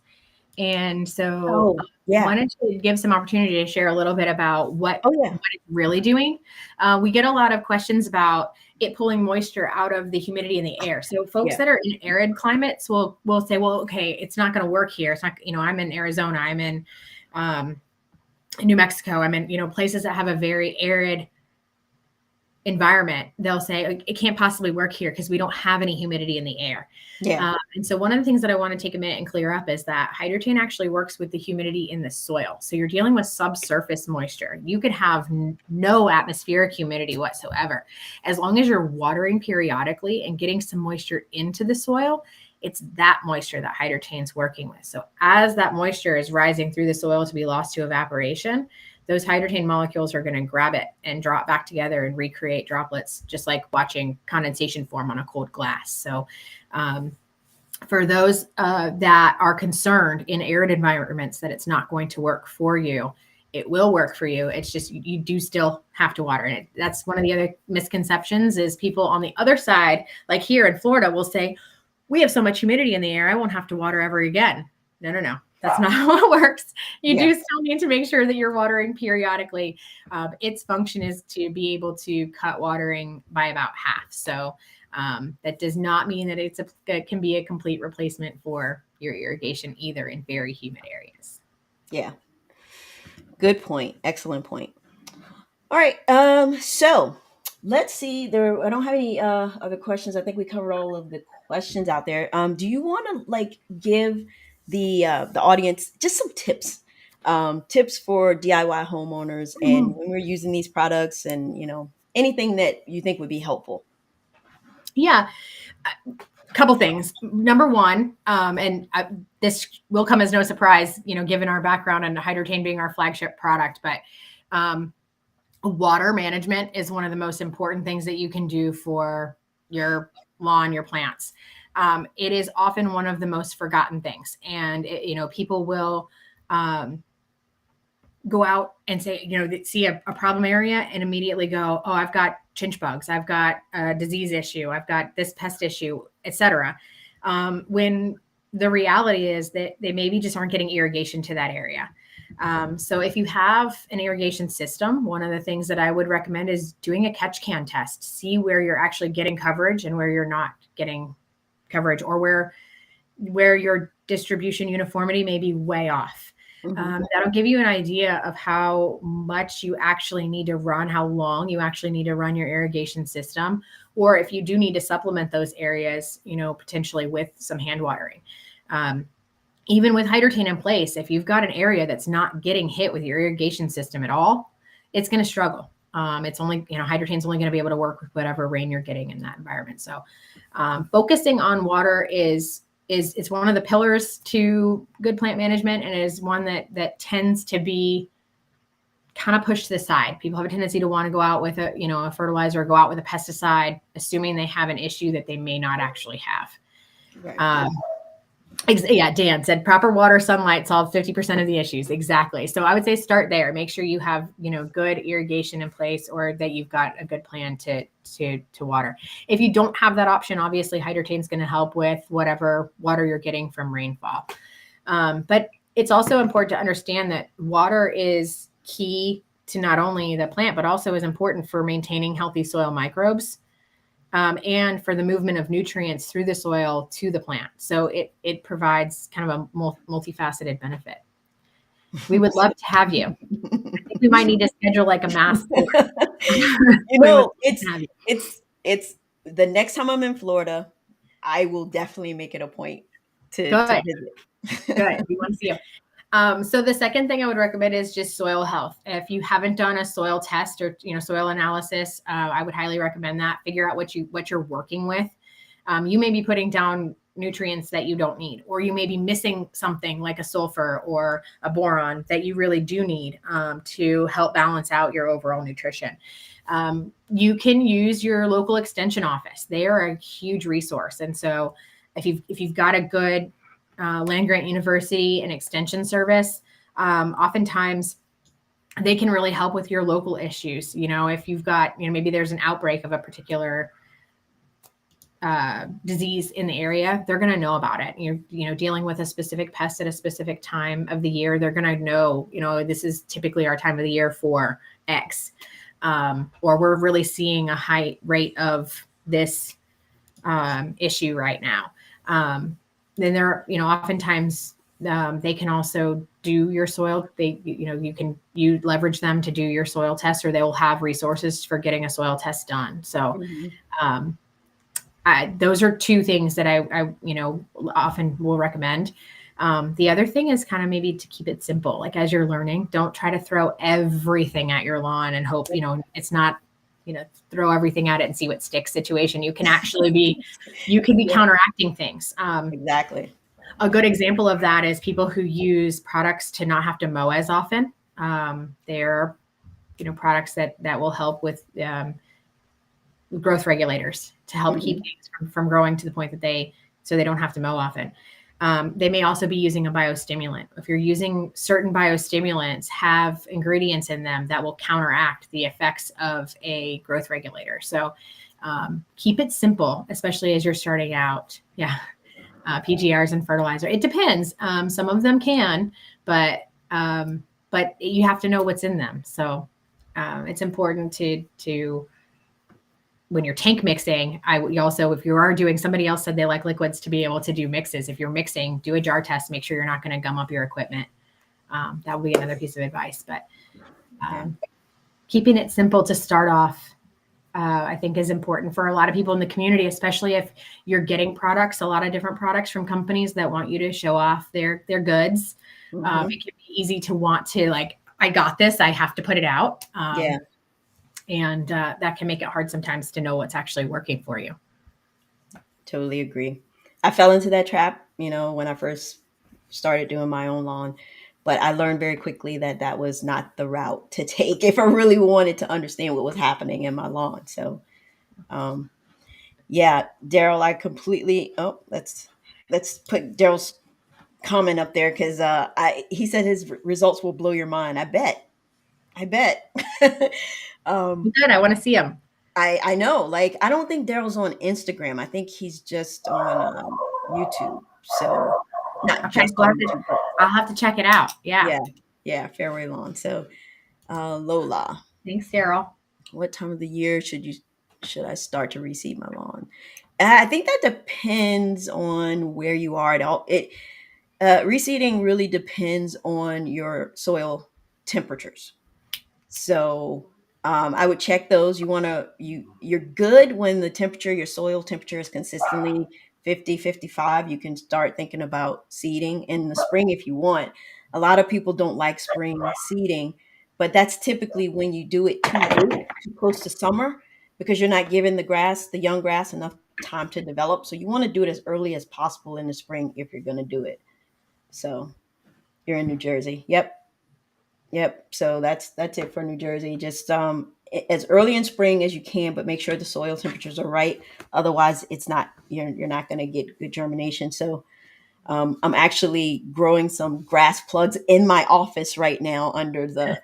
And so I wanted to give some opportunity to share a little bit about what it's really doing. We get a lot of questions about it pulling moisture out of the humidity in the air. So folks that are in arid climates will say, well, okay, it's not going to work here. It's not, I'm in Arizona, I'm in New Mexico, I'm in, places that have a very arid environment. They'll say it can't possibly work here because we don't have any humidity in the air. And so one of the things that I want to take a minute and clear up is that Hydrotane actually works with the humidity in the soil. So you're dealing with subsurface moisture. You could have no atmospheric humidity whatsoever. As long as you're watering periodically and getting some moisture into the soil, it's that moisture that Hydrotane's working with. So as that moisture is rising through the soil to be lost to evaporation, those Hydrotane molecules are going to grab it and drop back together and recreate droplets, just like watching condensation form on a cold glass. So for those that are concerned in arid environments that it's not going to work for you, it will work for you. It's just you do still have to water it. That's one of the other misconceptions is people on the other side, like here in Florida, will say, we have so much humidity in the air, I won't have to water ever again. No. That's not how it works. You do still need to make sure that you're watering periodically. Its function is to be able to cut watering by about half. So that does not mean that it can be a complete replacement for your irrigation either in very humid areas. Yeah. Good point. Excellent point. All right. So let's see. I don't have any other questions. I think we covered all of the questions out there. Do you want to give the audience just some tips for DIY homeowners and when we're using these products and anything that you think would be helpful? Yeah, a couple things. Number one, and this will come as no surprise, given our background and Hydrotane being our flagship product, but water management is one of the most important things that you can do for your lawn, your plants. It is often one of the most forgotten things. And, people will go out and say, see a problem area and immediately go, oh, I've got chinch bugs. I've got a disease issue. I've got this pest issue, etc. When the reality is that they maybe just aren't getting irrigation to that area. So if you have an irrigation system, one of the things that I would recommend is doing a catch can test. See where you're actually getting coverage and where you're not getting coverage, or where your distribution uniformity may be way off. That'll give you an idea of how much you actually need to run, how long you actually need to run your irrigation system, or if you do need to supplement those areas, potentially with some hand watering. Even with hydrotain in place, if you've got an area that's not getting hit with your irrigation system at all, it's going to struggle. It's only, hydrotain's only going to be able to work with whatever rain you're getting in that environment. So focusing on water is it's one of the pillars to good plant management, and it is one that tends to be kind of pushed to the side. People have a tendency to want to go out with a fertilizer, or go out with a pesticide, assuming they have an issue that they may not actually have. Right. Yeah, Dan said proper water, sunlight solve 50% of the issues. Exactly. So I would say start there. Make sure you have, good irrigation in place, or that you've got a good plan to water. If you don't have that option, obviously hydrotain is going to help with whatever water you're getting from rainfall. But it's also important to understand that water is key to not only the plant, but also is important for maintaining healthy soil microbes. And for the movement of nutrients through the soil to the plant. So it provides kind of a multifaceted benefit. We would love to have you. I think we might need to schedule like a mass. It's the next time I'm in Florida, I will definitely make it a point to visit. Good. We want to see you. So the second thing I would recommend is just soil health. If you haven't done a soil test or soil analysis, I would highly recommend that. Figure out what you're working with. You may be putting down nutrients that you don't need, or you may be missing something like a sulfur or a boron that you really do need to help balance out your overall nutrition. You can use your local extension office. They are a huge resource, and so if you've got a good land grant university and extension service, oftentimes they can really help with your local issues. If you've got, maybe there's an outbreak of a particular disease in the area, they're going to know about it. You're dealing with a specific pest at a specific time of the year. They're going to know, this is typically our time of the year for X, or we're really seeing a high rate of this issue right now. Then there, oftentimes they can also do your soil. You leverage them to do your soil test, or they will have resources for getting a soil test done. So those are two things that I often will recommend. The other thing is kind of maybe to keep it simple. Like as you're learning, don't try to throw everything at your lawn and hope, it's not, throw everything at it and see what sticks situation. You can actually be counteracting things. Exactly. A good example of that is people who use products to not have to mow as often. They're, products that will help with growth regulators to help keep things from growing to the point that so they don't have to mow often. They may also be using a biostimulant. If you're using certain biostimulants, have ingredients in them that will counteract the effects of a growth regulator. So keep it simple, especially as you're starting out. Yeah. PGRs and fertilizer. It depends. Some of them can, but you have to know what's in them. So it's important to when you're tank mixing, if you are doing, somebody else said they like liquids to be able to do mixes. If you're mixing, do a jar test, make sure you're not going to gum up your equipment. That will be another piece of advice, but keeping it simple to start off, I think is important for a lot of people in the community, especially if you're getting products, a lot of different products from companies that want you to show off their goods. It can be easy to want to like, I got this, I have to put it out. And that can make it hard sometimes to know what's actually working for you. Totally agree. I fell into that trap, when I first started doing my own lawn, but I learned very quickly that was not the route to take if I really wanted to understand what was happening in my lawn. So, Daryl, I completely, let's put Daryl's comment up there. Cause, he said his results will blow your mind. I bet. Good. I want to see him. I know. Like, I don't think Daryl's on Instagram. I think he's just on YouTube. So not just on YouTube. I'll have to check it out. Yeah. Yeah, fairway lawn. So, Lola, Thanks, Daryl. what time of the year should I start to reseed my lawn? I think that depends on where you are. Reseeding really depends on your soil temperatures. So I would check those. You're good when your soil temperature is consistently 50, 55. You can start thinking about seeding in the spring if you want. A lot of people don't like spring seeding, but that's typically when you do it too late, too close to summer, because you're not giving the young grass, enough time to develop. So you want to do it as early as possible in the spring if you're going to do it. So you're in New Jersey. Yep. Yep. So that's it for New Jersey. Just as early in spring as you can, but make sure the soil temperatures are right. Otherwise, it's not you're not going to get good germination. So I'm actually growing some grass plugs in my office right now under the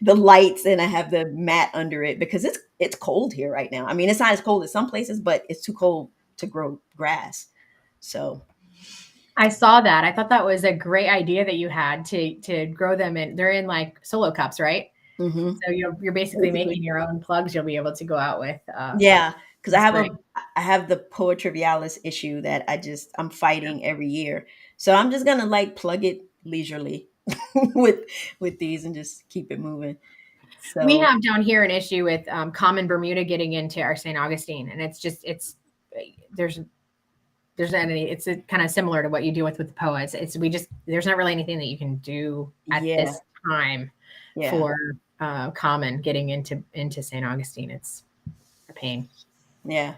the lights, and I have the mat under it because it's cold here right now. I mean, it's not as cold as some places, but it's too cold to grow grass. So I saw that. I thought that was a great idea that you had to grow them in. They're in like solo cups, right? mhm. So you're basically Basically. making your own plugs you'll be able to go out with Yeah, because in spring. I have the poa trivialis issue that I'm fighting every year. So I'm just gonna like plug it leisurely with these and just keep it moving. We So have down here an issue with common Bermuda getting into our St. Augustine, and it's there's there's not any. It's kind of similar to what you do with the POA. It's we just there's not really anything that you can do at yeah, this time yeah, for common getting into St. Augustine. It's a pain. yeah.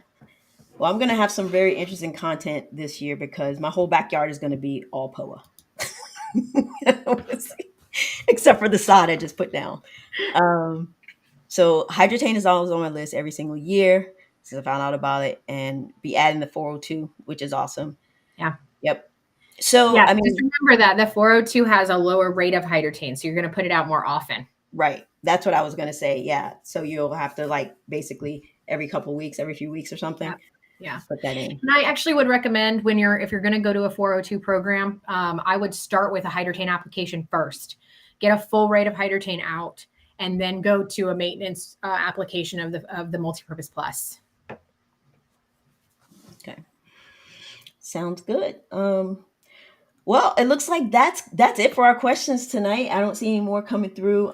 Well, I'm gonna have some very interesting content this year because my whole backyard is gonna be all poa, except for the sod I just put down. Um, So hydrotain is always on my list every single year since I found out about it, and be adding the 402, which is awesome. Yeah. Yep. So Yeah, I just mean, remember that the 402 has a lower rate of hydrotain, so you're going to put it out more often. right. That's what I was gonna say. Yeah. So you'll have to like basically every couple of weeks, every few weeks or Yeah. something, Yeah. put that in. And I actually would recommend if you're going to go to a 402 program, I would start with a hydrotain application first, get a full rate of hydrotain out, and then go to a maintenance application of the multipurpose plus. Okay. Sounds good. Well, it looks like that's it for our questions tonight. I don't see any more coming through.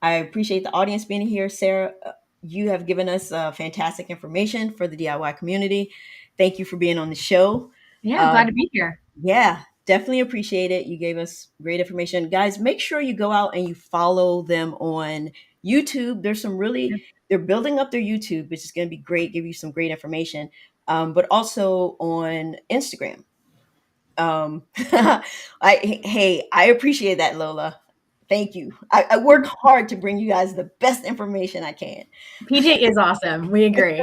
I appreciate the audience being here, Sarah. You have given us fantastic information for the DIY community. Thank you for being on the show. Yeah, Uh, glad to be here. yeah, definitely appreciate it. You gave us great information, guys. Make sure you go out and you follow them on YouTube. They're building up their YouTube, which is going to be great. Give you some great information, but also on Instagram. I appreciate that, Lola. Thank you. I work hard to bring you guys the best information I can. PJ is awesome. We agree.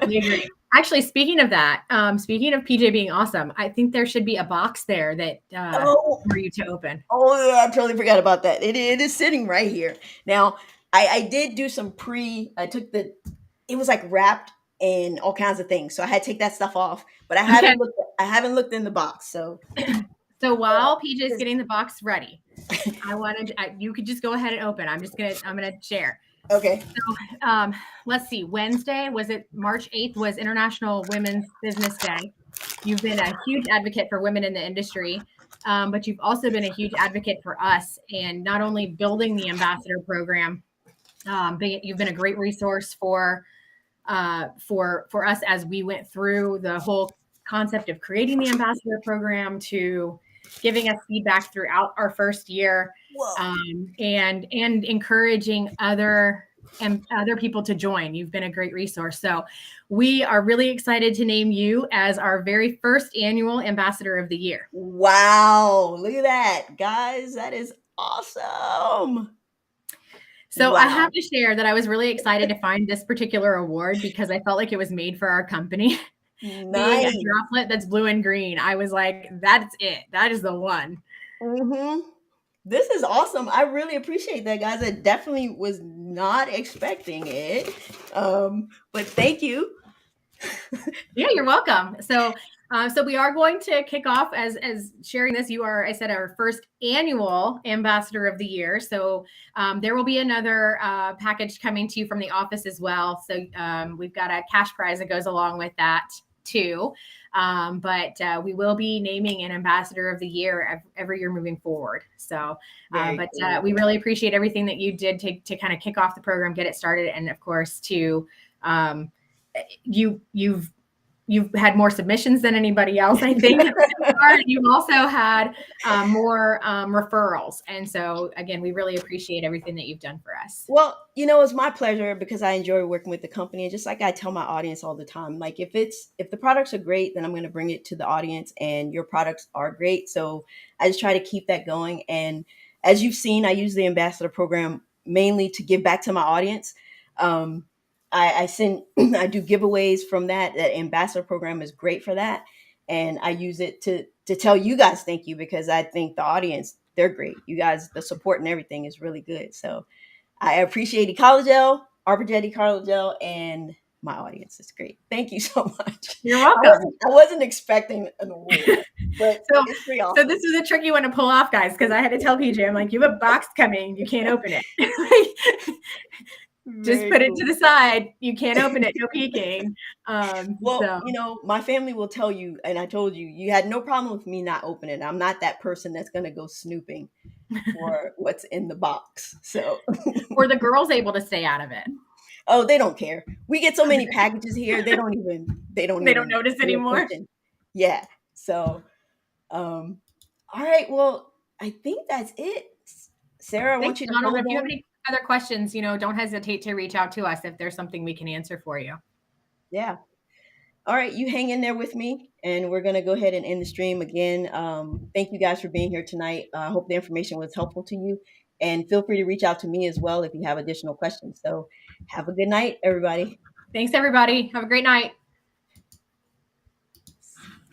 We agree. Actually, speaking of that, speaking of PJ being awesome, I think there should be a box there that Oh, for you to open. oh, yeah, I totally forgot about that. It is sitting right here. Now, I did do some I took it was like wrapped in all kinds of things. So I had to take that stuff off, but Okay. I haven't looked in the box. So, So while PJ is getting the box ready, you could just go ahead and open. I'm gonna share. okay. Let's see. Wednesday was it March 8th was International Women's Business Day. You've been a huge advocate for women in the industry, but you've also been a huge advocate for us, and not only building the ambassador program, but you've been a great resource for us as we went through the whole concept of creating the ambassador program to giving us feedback throughout our first year, Whoa. and encouraging other people to join. You've been a great resource. So we are really excited to name you as our very first annual ambassador of the year. Wow. Look at that, guys. That is awesome. So I Wow. have to share that I was really excited to find this particular award because I felt like it was made for our company. Being a Nice. droplet that's blue and green, I was like, that's it. That is the one. Hmm. This is awesome. I really appreciate that, guys. I definitely was not expecting it. But thank you. Yeah, you're welcome. So So we are going to kick off as sharing this. You are, I said, our first annual Ambassador of the Year. So there will be another package coming to you from the office as well. So we've got a cash prize that goes along with that too. But we will be naming an Ambassador of the Year every year moving forward. So, Cool. we really appreciate everything that you did to kind of kick off the program, get it started, and of course to you've had more submissions than anybody else, I think. You've also had more referrals. And so, again, we really appreciate everything that you've done for us. Well, it's my pleasure because I enjoy working with the company. And just like I tell my audience all the time, like if the products are great, then I'm going to bring it to the audience, and your products are great. So I just try to keep that going. And as you've seen, I use the ambassador program mainly to give back to my audience. I send, I do giveaways from that. That ambassador program is great for that. And I use it to tell you guys thank you, because I think the audience, they're great. You guys, the support and everything is really good. So I appreciate Ecologel, ArborJet Ecologel, and my audience is great. Thank you so much. You're welcome. I wasn't expecting an award, but it's pretty awesome. So this was a tricky one to pull off, guys, because I had to tell PJ, I'm like, you have a box coming, you can't open it. Just put it to the side. You can't open it. No peeking. Well, my family will tell you, and I told you, you had no problem with me not opening it. I'm not that person that's going to go snooping for what's in the box. So, were the girls able to stay out of it? Oh, they don't care. We get so many packages here. They don't notice anymore. Yeah. So, all right. Well, I think that's it. Sarah, I want you to hold on. If you have any other questions, don't hesitate to reach out to us if there's something we can answer for you. Yeah. All right. You hang in there with me, and we're going to go ahead and end the stream again. Thank you guys for being here tonight. I hope the information was helpful to you, and feel free to reach out to me as well if you have additional questions. So have a good night, everybody. Thanks, everybody. Have a great night.